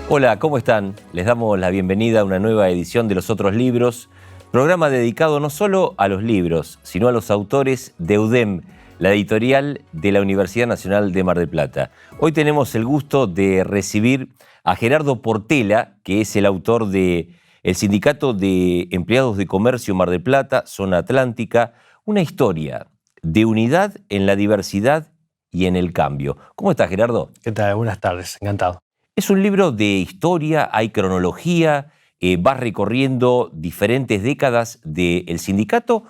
Hola, ¿cómo están? Les damos la bienvenida a una nueva edición de Los Otros Libros, programa dedicado no solo a los libros, sino a los autores de UDEM, la editorial de la Universidad Nacional de Mar del Plata. Hoy tenemos el gusto de recibir a Gerardo Portela, que es el autor de El Sindicato de Empleados de Comercio Mar del Plata, Zona Atlántica, una historia de unidad en la diversidad y en el cambio. ¿Cómo estás, Gerardo? ¿Qué tal? Buenas tardes, encantado. Es un libro de historia, hay cronología, vas recorriendo diferentes décadas del sindicato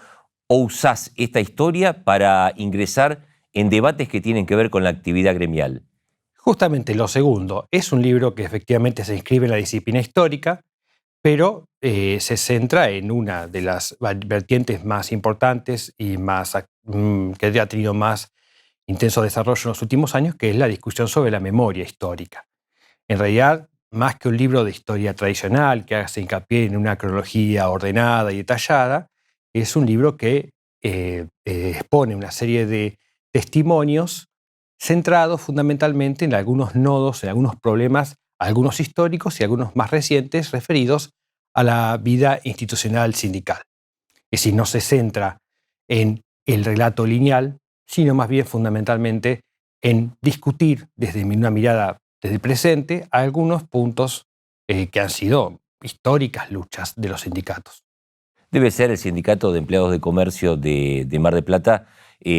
o usás esta historia para ingresar en debates que tienen que ver con la actividad gremial. Justamente lo segundo, es un libro que efectivamente se inscribe en la disciplina histórica, pero se centra en una de las vertientes más importantes y que ha tenido más intenso desarrollo en los últimos años, que es la discusión sobre la memoria histórica. En realidad, más que un libro de historia tradicional que hace hincapié en una cronología ordenada y detallada, es un libro que expone una serie de testimonios centrados fundamentalmente en algunos nodos, en algunos problemas, algunos históricos y algunos más recientes referidos a la vida institucional sindical. Es decir, no se centra en el relato lineal, sino más bien fundamentalmente en discutir desde una mirada desde el presente algunos puntos que han sido históricas luchas de los sindicatos. Debe ser el Sindicato de Empleados de Comercio de Mar del Plata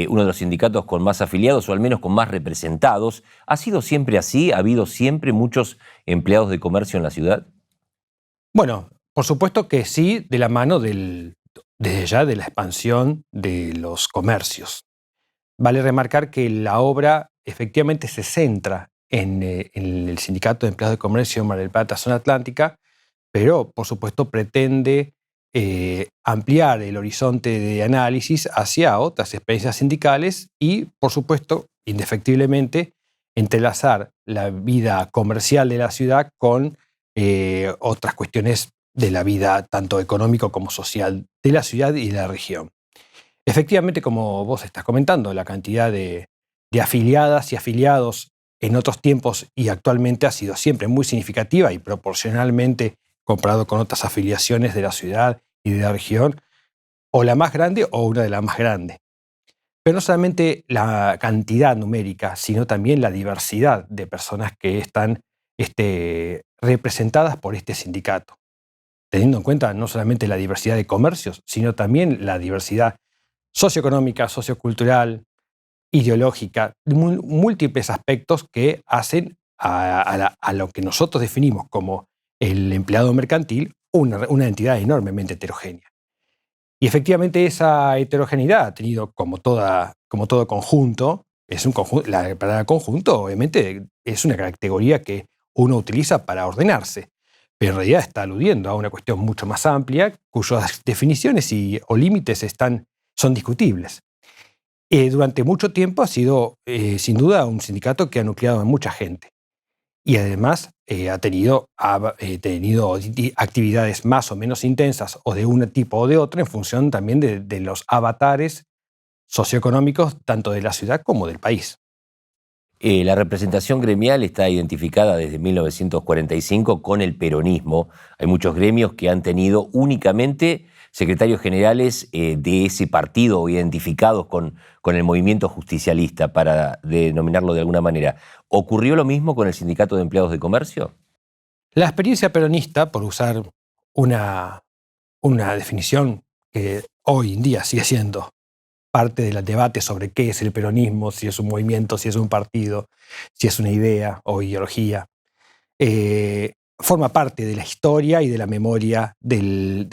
uno de los sindicatos con más afiliados o al menos con más representados. ¿Ha sido siempre así? ¿Ha habido siempre muchos empleados de comercio en la ciudad? Bueno, por supuesto que sí, de la mano desde ya de la expansión de los comercios. Vale remarcar que la obra efectivamente se centra en el Sindicato de Empleados de Comercio Mar del Plata, Zona Atlántica, pero por supuesto pretende ampliar el horizonte de análisis hacia otras experiencias sindicales y, por supuesto, indefectiblemente, entrelazar la vida comercial de la ciudad con otras cuestiones de la vida tanto económico como social de la ciudad y de la región. Efectivamente, como vos estás comentando, la cantidad de afiliadas y afiliados en otros tiempos y actualmente ha sido siempre muy significativa y proporcionalmente comparado con otras afiliaciones de la ciudad y de la región, o la más grande o una de las más grandes. Pero no solamente la cantidad numérica, sino también la diversidad de personas que están representadas por este sindicato, teniendo en cuenta no solamente la diversidad de comercios, sino también la diversidad socioeconómica, sociocultural, ideológica, múltiples aspectos que hacen a lo que nosotros definimos como el empleado mercantil una entidad enormemente heterogénea. Y efectivamente esa heterogeneidad ha tenido, como todo conjunto, la palabra conjunto obviamente es una categoría que uno utiliza para ordenarse, pero en realidad está aludiendo a una cuestión mucho más amplia cuyas definiciones o límites son discutibles. Durante mucho tiempo ha sido, sin duda, un sindicato que ha nucleado a mucha gente y además ha tenido actividades más o menos intensas o de un tipo o de otro en función también de los avatares socioeconómicos tanto de la ciudad como del país. La representación gremial está identificada desde 1945 con el peronismo. Hay muchos gremios que han tenido únicamente secretarios generales de ese partido o identificados con el movimiento justicialista, para denominarlo de alguna manera. ¿Ocurrió lo mismo con el Sindicato de Empleados de Comercio? La experiencia peronista, por usar una, una definición que hoy en día sigue siendo parte del debate sobre qué es el peronismo, si es un movimiento, si es un partido, si es una idea o ideología, forma parte de la historia y de la memoria del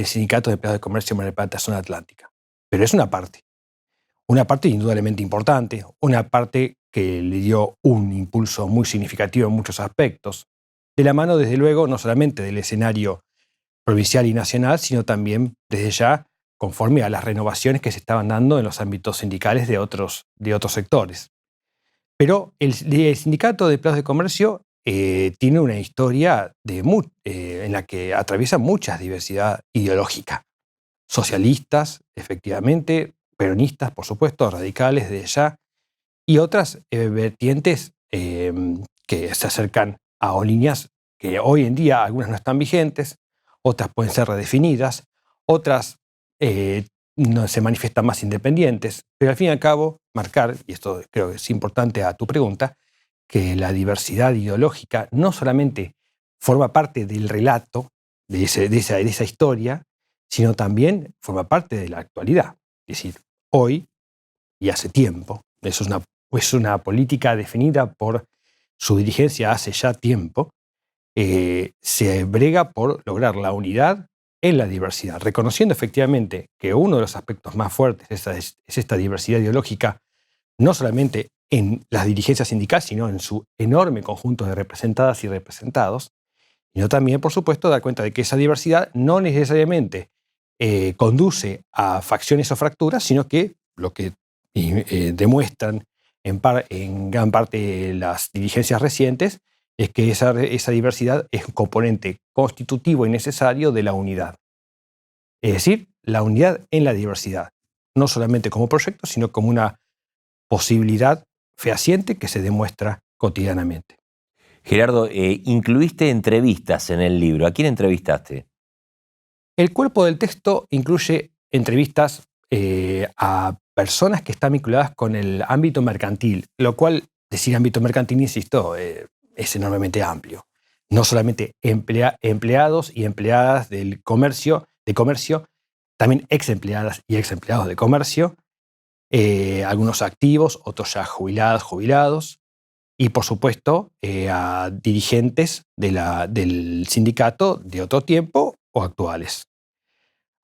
Sindicato de Empleados de Comercio Mar del Plata, Zona Atlántica. Pero es una parte indudablemente importante, una parte que le dio un impulso muy significativo en muchos aspectos, de la mano, desde luego, no solamente del escenario provincial y nacional, sino también desde ya conforme a las renovaciones que se estaban dando en los ámbitos sindicales de otros sectores. Pero el Sindicato de Empleados de Comercio tiene una historia en la que atraviesa mucha diversidad ideológica. Socialistas, efectivamente, peronistas, por supuesto, radicales de allá, y otras vertientes que se acercan a líneas que hoy en día algunas no están vigentes, otras pueden ser redefinidas, otras no, se manifiestan más independientes, pero al fin y al cabo marcar, y esto creo que es importante a tu pregunta, que la diversidad ideológica no solamente forma parte del relato de esa historia, sino también forma parte de la actualidad. Es decir, hoy y hace tiempo, eso es una política definida por su dirigencia hace ya tiempo, se brega por lograr la unidad en la diversidad, reconociendo efectivamente que uno de los aspectos más fuertes es esta diversidad ideológica, no solamente en las dirigencias sindicales, sino en su enorme conjunto de representadas y representados, sino también, por supuesto, dar cuenta de que esa diversidad no necesariamente conduce a facciones o fracturas, sino que lo que demuestran en gran parte las dirigencias recientes es que esa diversidad es un componente constitutivo y necesario de la unidad. Es decir, la unidad en la diversidad, no solamente como proyecto, sino como una posibilidad fehaciente que se demuestra cotidianamente. Gerardo, incluiste entrevistas en el libro. ¿A quién entrevistaste? El cuerpo del texto incluye entrevistas a personas que están vinculadas con el ámbito mercantil, lo cual, decir ámbito mercantil, insisto, es enormemente amplio. No solamente empleados y empleadas del comercio, también ex empleadas y ex empleados de comercio, algunos activos, otros ya jubilados, y por supuesto a dirigentes del sindicato de otro tiempo o actuales.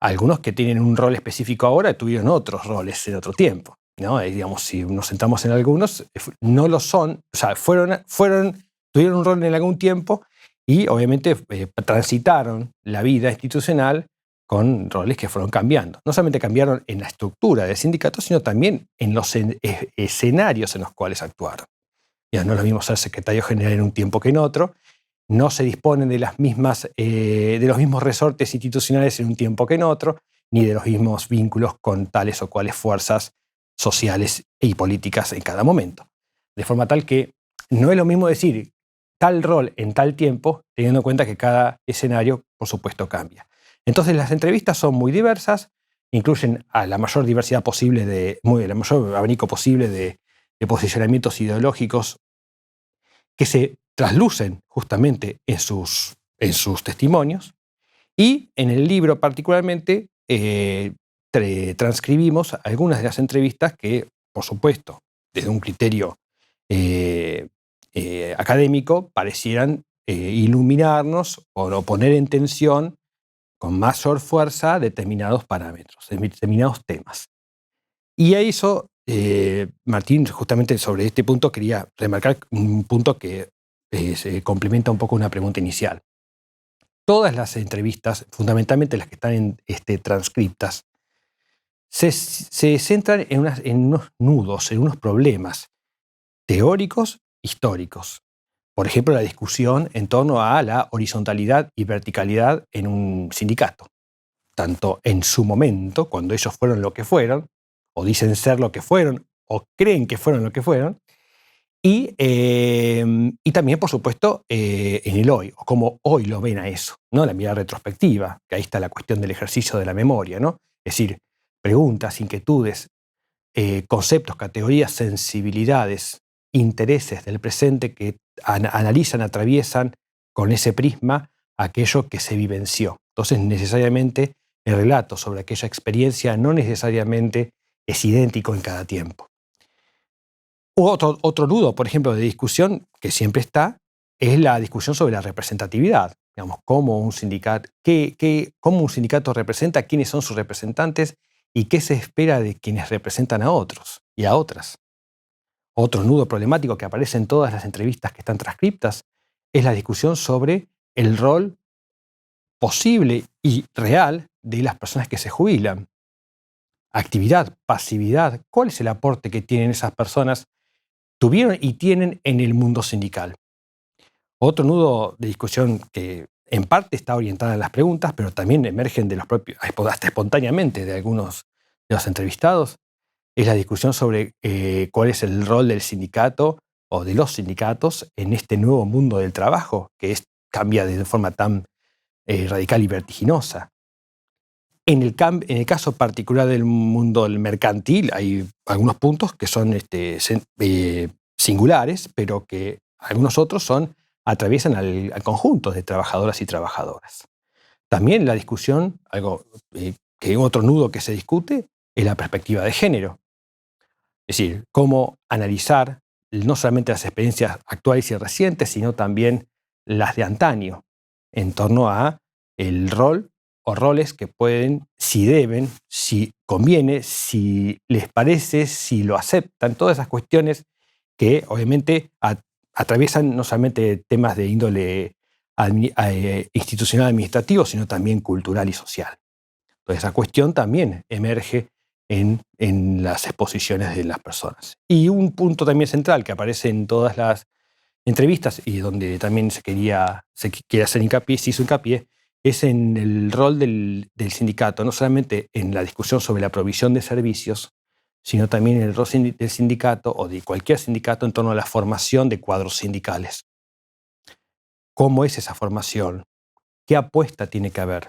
Algunos que tienen un rol específico ahora tuvieron otros roles en otro tiempo, ¿no? Digamos, si nos centramos en algunos, no lo son, o sea, tuvieron un rol en algún tiempo y obviamente transitaron la vida institucional con roles que fueron cambiando. No solamente cambiaron en la estructura del sindicato, sino también en los escenarios en los cuales actuaron. Ya no es lo mismo ser secretario general en un tiempo que en otro, no se disponen de los mismos resortes institucionales en un tiempo que en otro, ni de los mismos vínculos con tales o cuales fuerzas sociales y políticas en cada momento. De forma tal que no es lo mismo decir tal rol en tal tiempo, teniendo en cuenta que cada escenario, por supuesto, cambia. Entonces las entrevistas son muy diversas, incluyen a la mayor diversidad posible, el mayor abanico posible de posicionamientos ideológicos que se traslucen justamente en sus testimonios. Y en el libro particularmente transcribimos algunas de las entrevistas que, por supuesto, desde un criterio académico, parecieran iluminarnos o poner en tensión con mayor fuerza determinados parámetros, determinados temas. Y a eso, Martín, justamente sobre este punto quería remarcar un punto que se complementa un poco una pregunta inicial. Todas las entrevistas, fundamentalmente las que están transcriptas, se centran en unos nudos, en unos problemas teóricos, históricos. Por ejemplo, la discusión en torno a la horizontalidad y verticalidad en un sindicato. Tanto en su momento, cuando ellos fueron lo que fueron, o dicen ser lo que fueron, o creen que fueron lo que fueron, y también, por supuesto, en el hoy, o cómo hoy lo ven a eso, ¿no? La mirada retrospectiva, que ahí está la cuestión del ejercicio de la memoria, ¿no? Es decir, preguntas, inquietudes, conceptos, categorías, sensibilidades, intereses del presente que analizan, atraviesan con ese prisma aquello que se vivenció. Entonces, necesariamente, el relato sobre aquella experiencia no necesariamente es idéntico en cada tiempo. Otro nudo, por ejemplo, de discusión que siempre está, es la discusión sobre la representatividad. Digamos, cómo un sindicato representa, quiénes son sus representantes y qué se espera de quienes representan a otros y a otras. Otro nudo problemático que aparece en todas las entrevistas que están transcriptas es la discusión sobre el rol posible y real de las personas que se jubilan. Actividad, pasividad, ¿cuál es el aporte que tienen esas personas, tuvieron y tienen en el mundo sindical? Otro nudo de discusión que en parte está orientada en las preguntas, pero también emergen de los propios, hasta espontáneamente de algunos de los entrevistados, es la discusión sobre cuál es el rol del sindicato o de los sindicatos en este nuevo mundo del trabajo, que es cambia de forma tan radical y vertiginosa. En el caso particular del mundo del mercantil hay algunos puntos que son singulares, pero que algunos otros atraviesan al conjunto de trabajadoras y trabajadoras. También la discusión, que otro nudo que se discute, es la perspectiva de género. Es decir, cómo analizar no solamente las experiencias actuales y recientes, sino también las de antaño, en torno a el rol o roles que pueden, si deben, si conviene, si les parece, si lo aceptan, todas esas cuestiones que obviamente atraviesan no solamente temas de índole institucional administrativo, sino también cultural y social. Entonces esa cuestión también emerge en las exposiciones de las personas. Y un punto también central que aparece en todas las entrevistas y donde también se quiere hacer hincapié, se hizo hincapié, es en el rol del sindicato, no solamente en la discusión sobre la provisión de servicios, sino también en el rol del sindicato o de cualquier sindicato en torno a la formación de cuadros sindicales. ¿Cómo es esa formación? ¿Qué apuesta tiene que haber?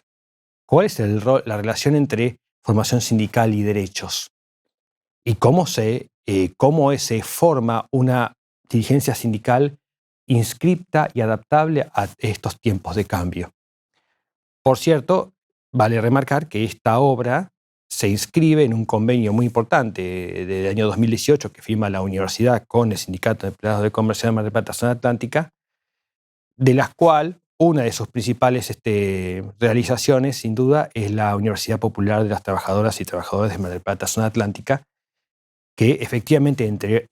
¿Cuál es la relación entre formación sindical y derechos? ¿Y cómo se forma una dirigencia sindical inscripta y adaptable a estos tiempos de cambio? Por cierto, vale remarcar que esta obra se inscribe en un convenio muy importante del año 2018 que firma la universidad con el Sindicato de Empleados de Comercio de Mar del Plata Zona Atlántica, de las cuales una de sus principales realizaciones, sin duda, es la Universidad Popular de las Trabajadoras y Trabajadores de Mar del Plata Zona Atlántica, que efectivamente entre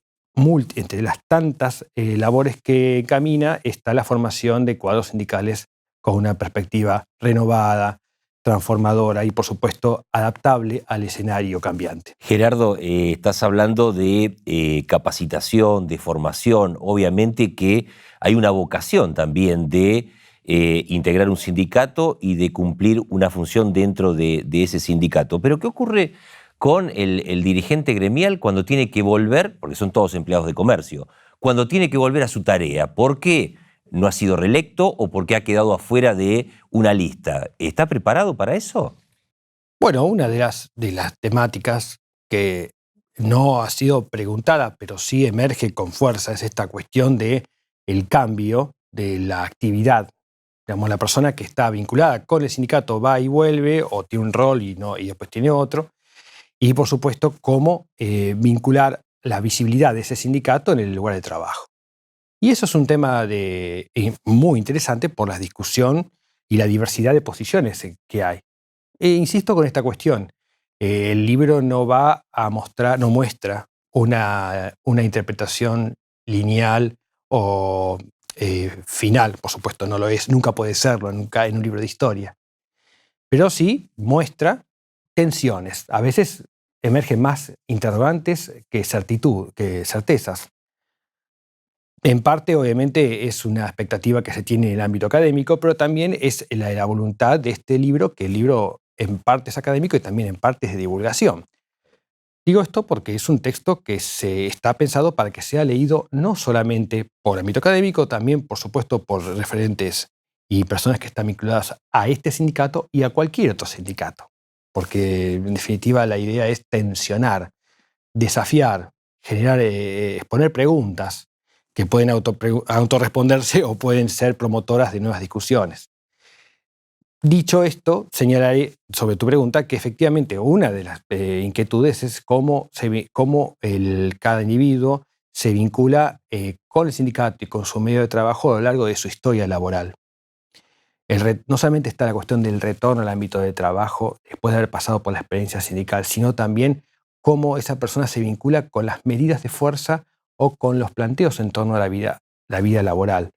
las tantas labores que encamina está la formación de cuadros sindicales con una perspectiva renovada, transformadora y, por supuesto, adaptable al escenario cambiante. Gerardo, estás hablando de capacitación, de formación. Obviamente que hay una vocación también de integrar un sindicato y de cumplir una función dentro de ese sindicato. Pero ¿qué ocurre con el dirigente gremial cuando tiene que volver, porque son todos empleados de comercio, cuando tiene que volver a su tarea? ¿Por qué no ha sido reelecto o por qué ha quedado afuera de una lista? ¿Está preparado para eso? Bueno, una de las temáticas que no ha sido preguntada, pero sí emerge con fuerza, es esta cuestión de el cambio de la actividad. Digamos, la persona que está vinculada con el sindicato va y vuelve, o tiene un rol y después tiene otro. Y, por supuesto, cómo vincular la visibilidad de ese sindicato en el lugar de trabajo. Y eso es un tema muy interesante por la discusión y la diversidad de posiciones que hay. Insisto con esta cuestión. El libro no muestra una interpretación lineal o final, por supuesto no lo es, nunca puede serlo nunca en un libro de historia. Pero sí muestra tensiones. A veces emergen más interrogantes que certezas. En parte, obviamente, es una expectativa que se tiene en el ámbito académico, pero también es la voluntad de este libro, que el libro en parte es académico y también en parte es de divulgación. Digo esto porque es un texto que se está pensado para que sea leído no solamente por ámbito académico, también, por supuesto, por referentes y personas que están vinculadas a este sindicato y a cualquier otro sindicato. Porque, en definitiva, la idea es tensionar, desafiar, exponer preguntas que pueden autorresponderse o pueden ser promotoras de nuevas discusiones. Dicho esto, señalaré sobre tu pregunta que efectivamente una de las inquietudes es cómo cada individuo se vincula con el sindicato y con su medio de trabajo a lo largo de su historia laboral. No solamente está la cuestión del retorno al ámbito de trabajo después de haber pasado por la experiencia sindical, sino también cómo esa persona se vincula con las medidas de fuerza o con los planteos en torno a la vida laboral.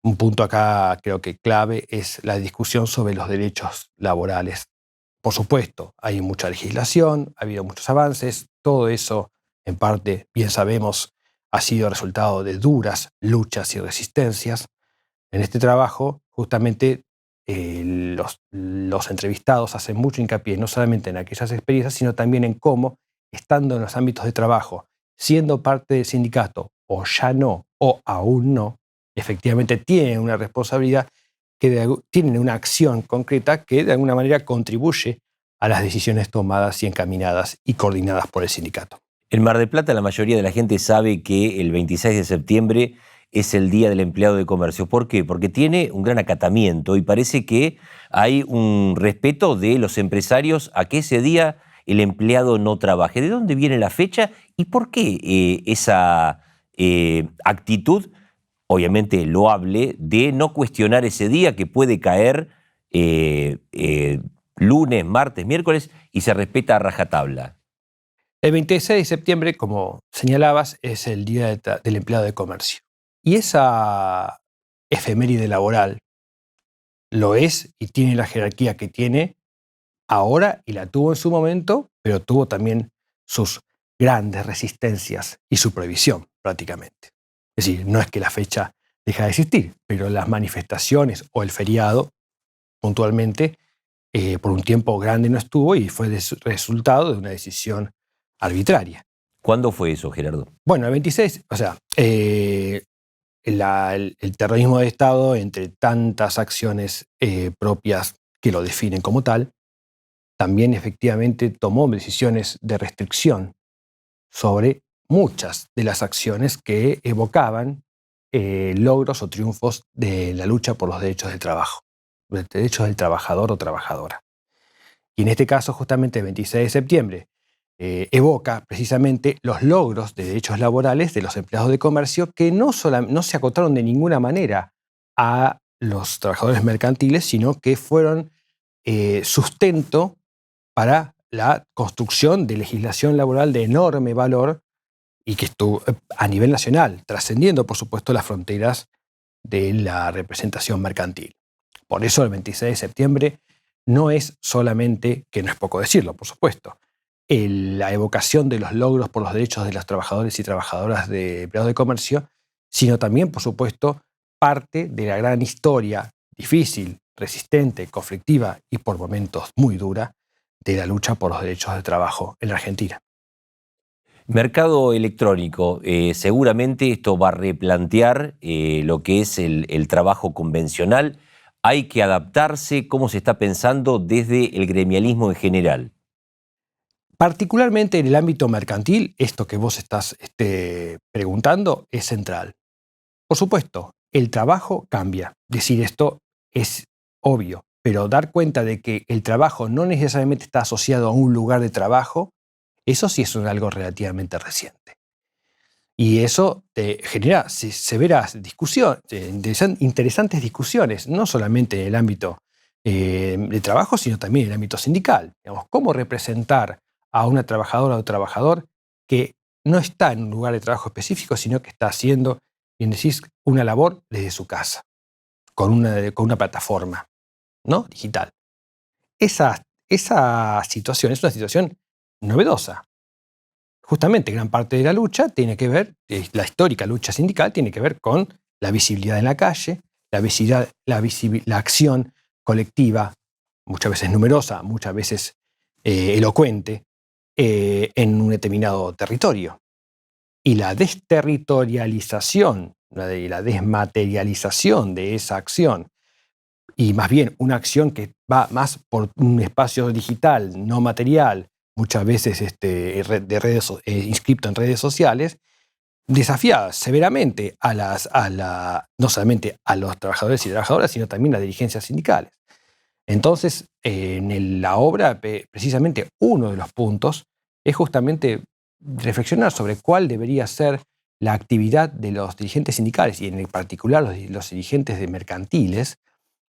Un punto acá creo que clave es la discusión sobre los derechos laborales. Por supuesto, hay mucha legislación, ha habido muchos avances, todo eso, en parte, bien sabemos, ha sido resultado de duras luchas y resistencias. En este trabajo, justamente, los entrevistados hacen mucho hincapié no solamente en aquellas experiencias, sino también en cómo, estando en los ámbitos de trabajo, siendo parte del sindicato, o ya no, o aún no, efectivamente tienen una responsabilidad, tienen una acción concreta que de alguna manera contribuye a las decisiones tomadas y encaminadas y coordinadas por el sindicato. En Mar del Plata la mayoría de la gente sabe que el 26 de septiembre es el Día del Empleado de Comercio. ¿Por qué? Porque tiene un gran acatamiento y parece que hay un respeto de los empresarios a que ese día el empleado no trabaje. ¿De dónde viene la fecha y por qué esa actitud, obviamente loable, de no cuestionar ese día que puede caer lunes, martes, miércoles y se respeta a rajatabla? El 26 de septiembre, como señalabas, es el Día del Empleado de Comercio. Y esa efeméride laboral lo es y tiene la jerarquía que tiene ahora y la tuvo en su momento, pero tuvo también sus grandes resistencias y su prohibición prácticamente. Es decir, no es que la fecha deja de existir, pero las manifestaciones o el feriado puntualmente por un tiempo grande no estuvo y fue resultado de una decisión arbitraria. ¿Cuándo fue eso, Gerardo? Bueno, el 26, o sea, el terrorismo de Estado, entre tantas acciones propias que lo definen como tal, también efectivamente tomó decisiones de restricción sobre muchas de las acciones que evocaban logros o triunfos de la lucha por los derechos del trabajo, los derechos del trabajador o trabajadora. Y en este caso, justamente el 26 de septiembre, evoca precisamente los logros de derechos laborales de los empleados de comercio que no se acotaron de ninguna manera a los trabajadores mercantiles, sino que fueron sustento para la construcción de legislación laboral de enorme valor y que estuvo a nivel nacional, trascendiendo, por supuesto, las fronteras de la representación mercantil. Por eso el 26 de septiembre no es solamente, que no es poco decirlo, por supuesto, la evocación de los logros por los derechos de los trabajadores y trabajadoras de empleados de comercio, sino también, por supuesto, parte de la gran historia difícil, resistente, conflictiva y por momentos muy dura de la lucha por los derechos de trabajo en la Argentina. Mercado electrónico, seguramente esto va a replantear lo que es el trabajo convencional. Hay que adaptarse. ¿Cómo se está pensando desde el gremialismo en general? Particularmente en el ámbito mercantil, esto que vos estás preguntando es central. Por supuesto, el trabajo cambia. Decir esto es obvio, pero dar cuenta de que el trabajo no necesariamente está asociado a un lugar de trabajo, eso sí es algo relativamente reciente. Y eso genera severas discusiones, interesantes discusiones, no solamente en el ámbito de trabajo, sino también en el ámbito sindical. Digamos, ¿cómo representar a una trabajadora o trabajador que no está en un lugar de trabajo específico, sino que está haciendo, bien decís, una labor desde su casa, con una plataforma, ¿no?, digital? Esa situación es una situación novedosa. Justamente gran parte de la lucha tiene que ver, la histórica lucha sindical tiene que ver con la visibilidad en la calle, la acción colectiva, muchas veces numerosa, muchas veces elocuente, en un determinado territorio. Y la desterritorialización, la desmaterialización de esa acción, y más bien una acción que va más por un espacio digital, no material, muchas veces inscripto en redes sociales, desafía severamente no solamente a los trabajadores y trabajadoras, sino también a las dirigencias sindicales. Entonces, en la obra, precisamente uno de los puntos es justamente reflexionar sobre cuál debería ser la actividad de los dirigentes sindicales y en particular los dirigentes de mercantiles,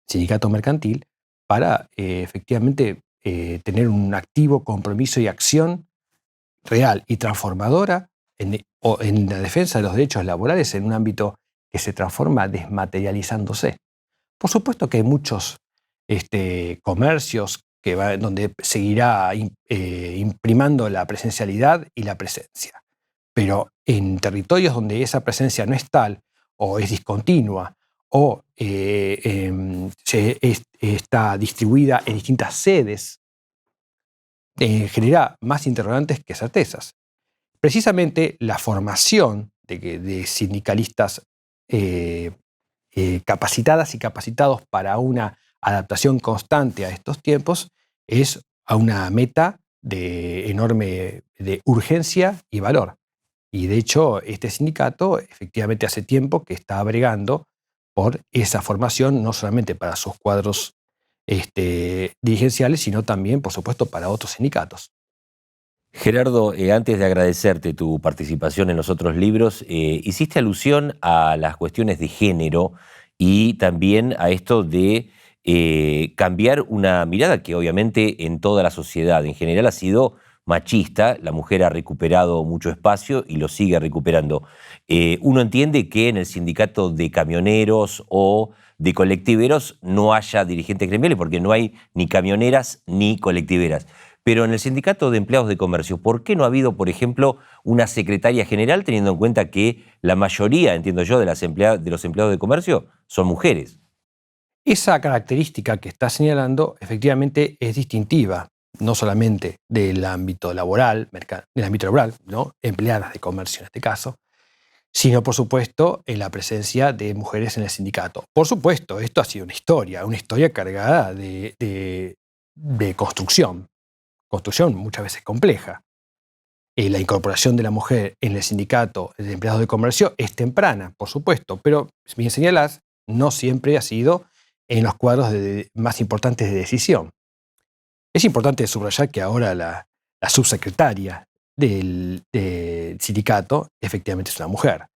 sindicato mercantil, para efectivamente tener un activo compromiso y acción real y transformadora en la defensa de los derechos laborales en un ámbito que se transforma desmaterializándose. Por supuesto que hay muchos comercios donde seguirá imprimando la presencialidad y la presencia, pero en territorios donde esa presencia no es tal o es discontinua o está distribuida en distintas sedes, genera más interrogantes que certezas. Precisamente la formación de sindicalistas capacitadas y capacitados para una adaptación constante a estos tiempos es a una meta de enorme de urgencia y valor. Y de hecho, este sindicato efectivamente hace tiempo que está bregando por esa formación, no solamente para sus cuadros dirigenciales, sino también, por supuesto, para otros sindicatos. Gerardo, antes de agradecerte tu participación en los otros libros, hiciste alusión a las cuestiones de género y también a esto de cambiar una mirada que obviamente en toda la sociedad en general ha sido machista. La mujer ha recuperado mucho espacio y lo sigue recuperando. Uno entiende que en el sindicato de camioneros o de colectiveros no haya dirigentes gremiales porque no hay ni camioneras ni colectiveras. Pero en el sindicato de empleados de comercio, ¿por qué no ha habido, por ejemplo, una secretaria general, teniendo en cuenta que la mayoría, entiendo yo, de los empleados de comercio son mujeres? Esa característica que está señalando efectivamente es distintiva, no solamente del ámbito laboral, ¿no? Empleadas de comercio en este caso, sino por supuesto en la presencia de mujeres en el sindicato. Por supuesto, esto ha sido una historia cargada de construcción muchas veces compleja. La incorporación de la mujer en el sindicato de empleados de comercio es temprana, por supuesto, pero bien señalás, no siempre ha sido en los cuadros más importantes de decisión. Es importante subrayar que ahora la subsecretaria del sindicato efectivamente es una mujer,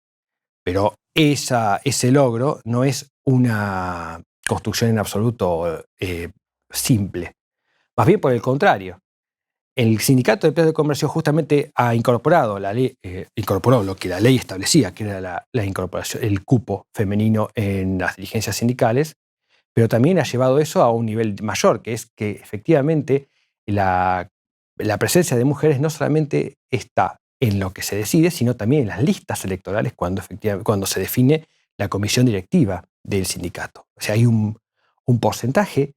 pero ese logro no es una construcción en absoluto simple. Más bien por el contrario. El Sindicato de Empleados de Comercio justamente ha incorporado incorporó lo que la ley establecía, que era la incorporación, el cupo femenino en las dirigencias sindicales, pero también ha llevado eso a un nivel mayor, que es que efectivamente la presencia de mujeres no solamente está en lo que se decide, sino también en las listas electorales cuando se define la comisión directiva del sindicato. O sea, hay un porcentaje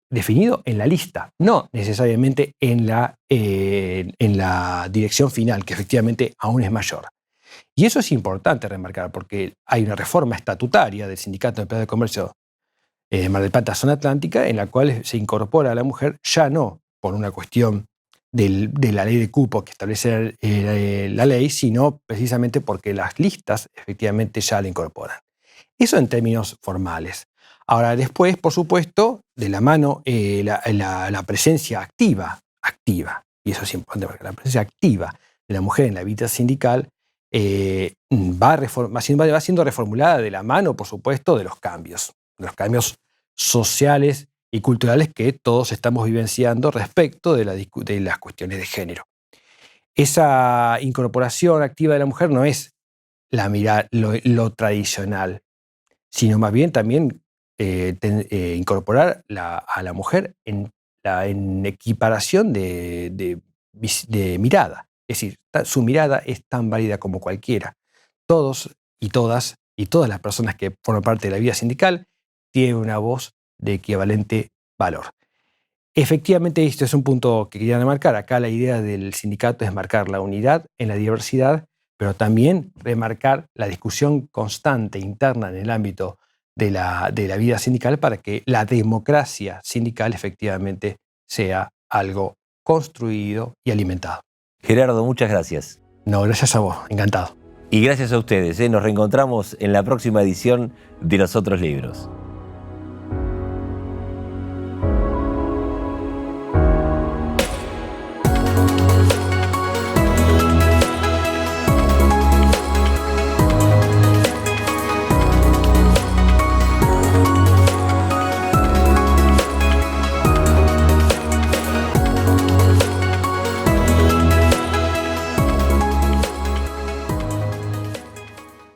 definido en la lista, no necesariamente en la dirección final, que efectivamente aún es mayor. Y eso es importante remarcar, porque hay una reforma estatutaria del Sindicato de Empleados de Comercio Mar del Plata, Zona Atlántica, en la cual se incorpora a la mujer ya no por una cuestión de la ley de cupo que establece la ley, sino precisamente porque las listas efectivamente ya la incorporan. Eso en términos formales. Ahora, después, por supuesto, de la mano la presencia activa, y eso es importante porque la presencia activa de la mujer en la vida sindical va siendo reformulada de la mano, por supuesto, de los cambios sociales y culturales que todos estamos vivenciando respecto de las cuestiones de género. Esa incorporación activa de la mujer no es lo tradicional, sino más bien también incorporar a la mujer en equiparación de mirada. Es decir, su mirada es tan válida como cualquiera. Todos y todas las personas que forman parte de la vida sindical tienen una voz de equivalente valor. Efectivamente, esto es un punto que quería remarcar. Acá la idea del sindicato es marcar la unidad en la diversidad, pero también remarcar la discusión constante interna en el ámbito de la vida sindical para que la democracia sindical efectivamente sea algo construido y alimentado. Gerardo, muchas gracias. No, gracias a vos, encantado. Y gracias a ustedes. Nos reencontramos en la próxima edición de Los Otros Libros.